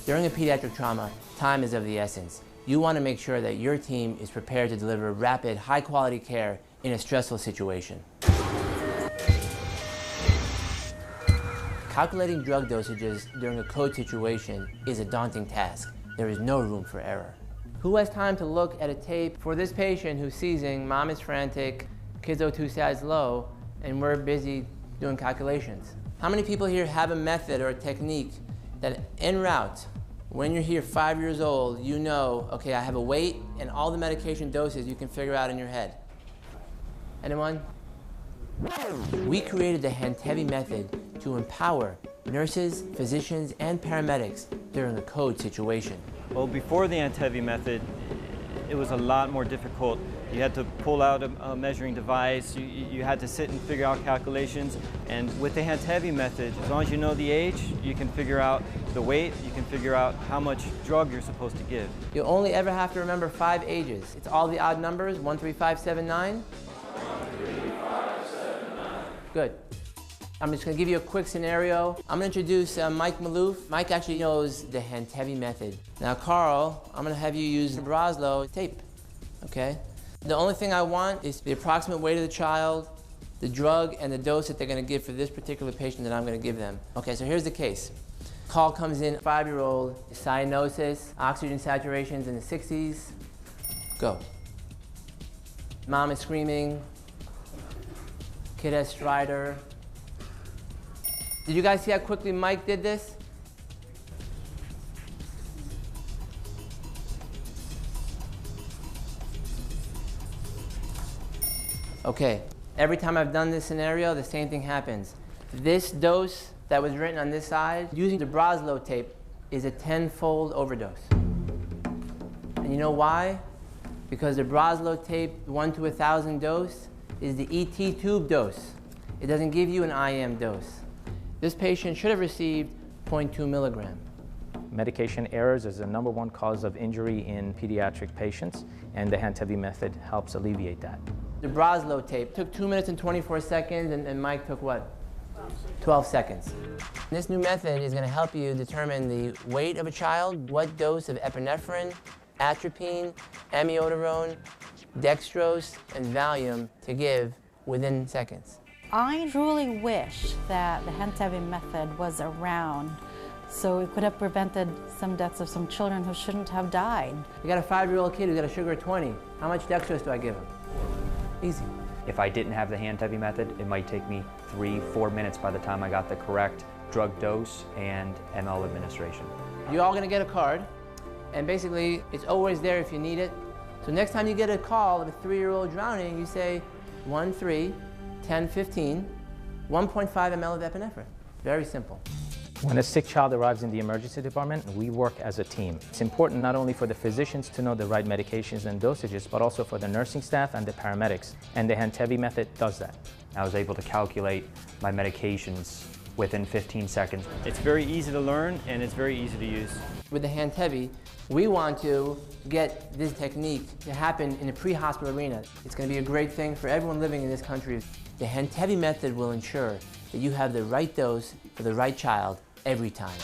During a pediatric trauma, time is of the essence. You want to make sure that your team is prepared to deliver rapid, high-quality care in a stressful situation. Calculating drug dosages during a code situation is a daunting task. There is no room for error. Who has time to look at a tape for this patient who's seizing, mom is frantic, kids O2 sats low, and we're busy doing calculations? How many people here have a method or a technique that en route, when you're here 5 years old, you know, okay, I have a weight and all the medication doses you can figure out in your head? Anyone? We created the Handtevy Method to empower nurses, physicians, and paramedics during a code situation. Well, before the Handtevy Method, it was a lot more difficult. You had to pull out a measuring device, you had to sit and figure out calculations, and with the Handtevy Method, as long as you know the age, you can figure out the weight, you can figure out how much drug you're supposed to give. You only ever have to remember 5 ages. It's all the odd numbers, 1, 3, 5, 7, 9. 1, 3, 5, 7, 9. Good. I'm just going to give you a quick scenario. I'm going to introduce Mike Maloof. Mike actually knows the Handtevy Method. Now, Carl, I'm going to have you use the Broslow tape, okay? The only thing I want is the approximate weight of the child, the drug, and the dose that they're going to give for this particular patient that I'm going to give them. Okay, so here's the case. Call comes in, 5-year-old, cyanosis, oxygen saturations in the 60s. Go. Mom is screaming. Kid has stridor. Did you guys see how quickly Mike did this? Okay, every time I've done this scenario, the same thing happens. This dose that was written on this side, using the Broslow tape, is a 10-fold overdose. And you know why? Because the Broslow tape 1 to 1,000 dose is the ET tube dose. It doesn't give you an IM dose. This patient should have received 0.2 milligram. Medication errors is the #1 cause of injury in pediatric patients, and the Handtevy Method helps alleviate that. The Broslow tape took 2 minutes and 24 seconds, and Mike took what? 12 seconds. This new method is going to help you determine the weight of a child, what dose of epinephrine, atropine, amiodarone, dextrose, and Valium to give within seconds. I truly wish that the Handtevy Method was around so it could have prevented some deaths of some children who shouldn't have died. You got a 5-year-old kid who's got a sugar of 20. How much dextrose do I give him? Easy. If I didn't have the Handtevy Method, it might take me 3-4 minutes by the time I got the correct drug dose and ml administration. You're all gonna get a card, and basically it's always there if you need it. So next time you get a call of a 3-year-old drowning, you say 1, 3, 10, 15, 1.5 ml of epinephrine. Very simple. When a sick child arrives in the emergency department, we work as a team. It's important not only for the physicians to know the right medications and dosages, but also for the nursing staff and the paramedics. And the Handtevy Method does that. I was able to calculate my medications within 15 seconds. It's very easy to learn and it's very easy to use. With the Handtevy, we want to get this technique to happen in a pre-hospital arena. It's going to be a great thing for everyone living in this country. The Handtevy Method will ensure that you have the right dose for the right child every time.